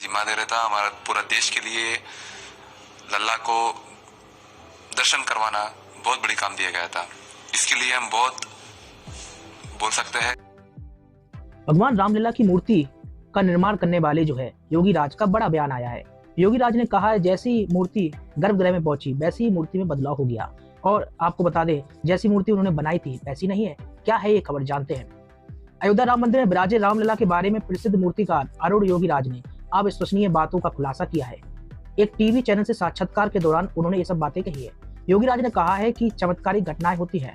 जिम्मा दे रहा था हमारा पूरा देश के लिए। लल्ला को दर्शन करवाना बहुत बड़ी काम दिया गया था। इसके लिए हम बहुत बोल सकते हैं। भगवान रामलला की मूर्ति का निर्माण करने वाले जो है योगी राज का बड़ा बयान आया है। योगी राज ने कहा है जैसी मूर्ति गर्भगृह में पहुंची वैसी ही मूर्ति में बदलाव हो गया। और आपको बता दें जैसी मूर्ति उन्होंने बनाई थी वैसी नहीं है। क्या है ये खबर जानते हैं। अयोध्या राम मंदिर में विराजे रामलला के बारे में प्रसिद्ध मूर्तिकार अरुण योगी राज ने अविश्वसनीय बातों का खुलासा किया है। एक टीवी चैनल से साक्षात्कार के दौरान उन्होंने ये सब बातें कही है। योगी राज ने कहा है कि चमत्कारिक घटनाएं होती है।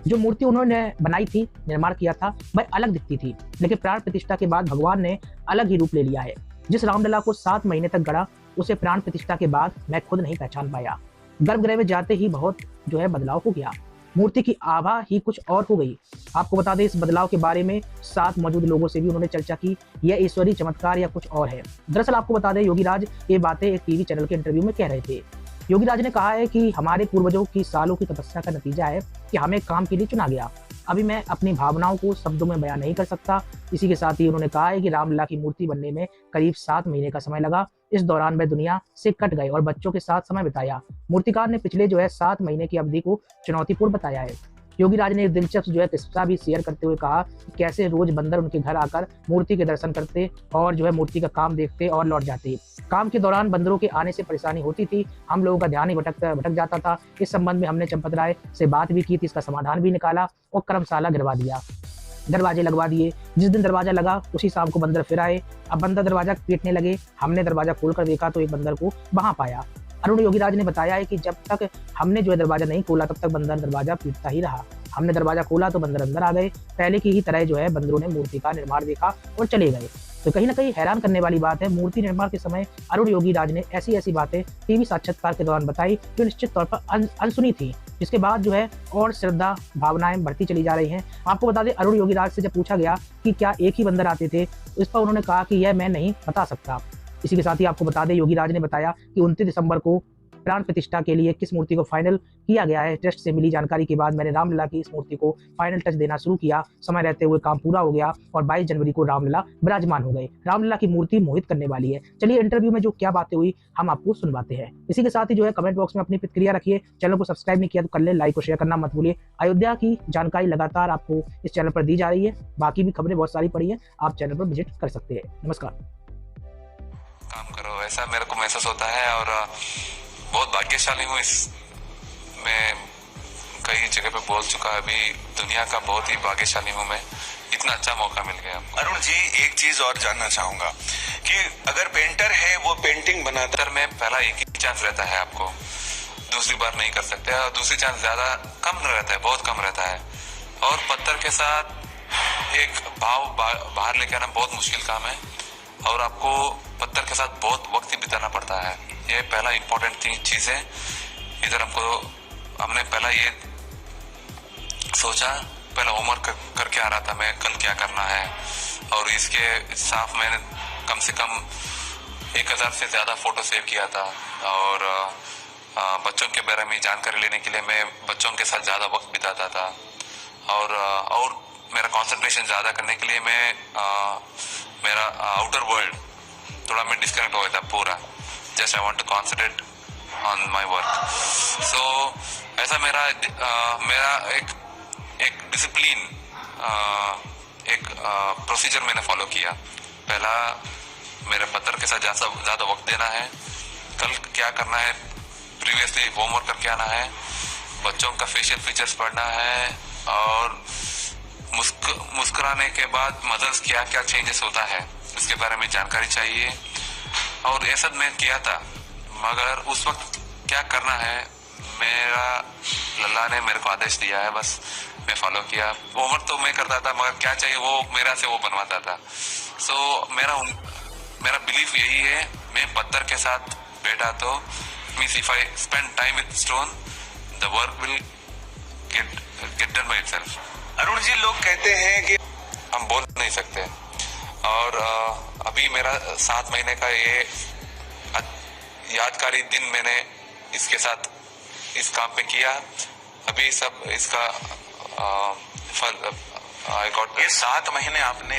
जो मूर्ति उन्होंने बनाई थी, निर्माण किया था, वह अलग दिखती थी, लेकिन प्राण प्रतिष्ठा के बाद भगवान ने अलग ही रूप ले लिया है। जिस रामलला को 7 महीने तक गढ़ा उसे प्राण प्रतिष्ठा के बाद मैं खुद नहीं पहचान पाया। गर्भगृह में जाते ही बहुत जो है बदलाव हो गया। मूर्ति की आभा ही कुछ और हो गई। आपको बता दें इस बदलाव के बारे में साथ मौजूद लोगों से भी उन्होंने चर्चा की। यह ईश्वरीय चमत्कार या कुछ और है। दरअसल आपको बता दें योगी राज ये बातें एक टीवी चैनल के इंटरव्यू में कह रहे थे। योगी राज ने कहा है कि हमारे पूर्वजों की सालों की तपस्या का नतीजा है कि हमें काम के लिए चुना गया। अभी मैं अपनी भावनाओं को शब्दों में बयान नहीं कर सकता। इसी के साथ ही उन्होंने कहा है कि रामलला की मूर्ति बनने में करीब 7 महीने का समय लगा। इस दौरान वह दुनिया से कट गए और बच्चों के साथ समय बिताया। मूर्तिकार ने पिछले जो है 7 महीने की अवधि को चुनौतीपूर्ण बताया है। योगी राज ने एक दिलचस्प जो है किस्सा भी शेयर करते हुए कहा कि कैसे रोज बंदर उनके घर आकर मूर्ति के दर्शन करते और जो है मूर्ति का काम देखते और लौट जाते। काम के दौरान बंदरों के आने से परेशानी होती थी। हम लोगों का ध्यान ही भटक जाता था। इस संबंध में हमने चंपत राय से बात भी की थी, इसका समाधान भी निकाला और कर्मशाला गिरवा दिया, दरवाजे लगवा दिए। जिस दिन दरवाजा लगा उसी शाम को बंदर फिर आए। अब बंदर दरवाजा पीटने लगे। हमने दरवाजा खोलकर देखा तो एक बंदर को वहां पाया। अरुण योगी राज ने बताया है कि जब तक हमने जो है दरवाजा नहीं खोला तब तक बंदर दरवाजा पीटता ही रहा। हमने दरवाजा खोला तो बंदर अंदर आ गए। पहले की ही तरह जो है बंदरों ने मूर्ति का निर्माण देखा और चले गए। तो कहीं ना कहीं हैरान करने वाली बात है। मूर्ति निर्माण के समय अरुण योगी राज ने ऐसी बातें टीवी साक्षात्कार के दौरान बताई जो निश्चित तौर पर अनसुनी थी। जिसके बाद जो है और श्रद्धा भावनाएं बढ़ती चली जा रही हैं। आपको बता दें अरुण योगी राज से जब पूछा गया कि क्या एक ही बंदर आते थे, इस पर उन्होंने कहा कि यह मैं नहीं बता सकता। इसी के साथ ही आपको बता दें योगी राज ने बताया कि 29 दिसंबर को प्राण प्रतिष्ठा के लिए किस मूर्ति को फाइनल किया गया है। ट्रस्ट से मिली जानकारी के बाद मैंने रामलला की इस मूर्ति को फाइनल टच देना शुरू किया। समय रहते हुए काम पूरा हो गया और 22 जनवरी को रामलला विराजमान हो गए। रामलला की मूर्ति मोहित करने वाली है। चलिए इंटरव्यू में जो क्या बातें हुई हम आपको सुनवाते हैं। इसी के साथ ही जो है कमेंट बॉक्स में अपनी प्रतिक्रिया रखिए। चैनल को सब्सक्राइब नहीं किया तो कर ले, लाइक और शेयर करना मत भूलिए। अयोध्या की जानकारी लगातार आपको इस चैनल पर दी जा रही है। बाकी भी खबरें बहुत सारी पड़ी है, आप चैनल पर विजिट कर सकते हैं। नमस्कार। काम करो ऐसा मेरे को महसूस होता है और बहुत भाग्यशाली हूँ। इस मैं कई जगह पे बोल चुका है, अभी दुनिया का बहुत ही भाग्यशाली हूँ मैं। इतना अच्छा मौका मिल गया। अरुण जी एक चीज और जानना चाहूंगा कि अगर पेंटर है वो पेंटिंग बनाता में पहला एक ही चांस रहता है, आपको दूसरी बार नहीं कर सकते और दूसरी चांस ज्यादा कम रहता है, बहुत कम रहता है। और पत्थर के साथ एक भाव बाहर लेके आना बहुत मुश्किल काम है और आपको पत्थर के साथ बहुत वक्त बिताना पड़ता है। ये पहला इम्पोर्टेंट चीज है। इधर हमने पहला ये सोचा, पहला होमवर्क करके आ रहा था मैं कल क्या करना है और इसके साथ मैंने कम से कम 1000 से ज्यादा फोटो सेव किया था और बच्चों के बारे में जानकारी लेने के लिए मैं बच्चों के साथ ज्यादा वक्त बिताता था और मेरा कंसंट्रेशन ज्यादा करने के लिए मैं मेरा आउटर वर्ल्ड थोड़ा मैं डिस्कनेक्ट हो गया था पूरा। Just I want to concentrate on my work. So ऐसा मेरा एक डिसिप्लिन एक प्रोसीजर मैंने फॉलो किया। पहला मेरे पत्थर के साथ ज्यादा वक्त देना है, कल क्या करना है प्रीवियसली होमवर्क करके आना है, बच्चों का फेशियल फीचर्स पढ़ना है और मुस्कुराने के बाद मदर्स क्या क्या चेंजेस होता है इसके बारे में जानकारी चाहिए। और ये सब मैं किया था, मगर उस वक्त क्या करना है मेरा लल्ला ने मेरे को आदेश दिया है, बस मैं फॉलो किया। होमवर्क तो मैं करता था मगर क्या चाहिए वो मेरा से वो बनवाता था। सो मेरा बिलीफ यही है, मैं पत्थर के साथ बैठा तो means if I spend time with stone the work will get done by itself. Arun ji लोग कहते हैं कि हम बोल नहीं सकते और अभी मेरा 7 महीने का ये यादगारी दिन मैंने इसके साथ इस काम पे किया। अभी सब इसका फल आई गॉट। ये 7 महीने आपने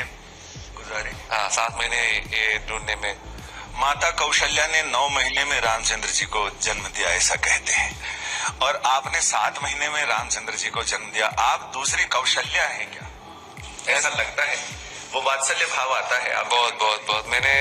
गुजारे? हाँ 7 महीने ये ढूंढने में। माता कौशल्या ने 9 महीने में रामचंद्र जी को जन्म दिया ऐसा कहते हैं, और आपने 7 महीने में रामचंद्र जी को जन्म दिया। आप दूसरी कौशल्या हैं क्या? ऐसा लगता है, वो वात्सल्य भाव आता है आप? बहुत बहुत बहुत। मैंने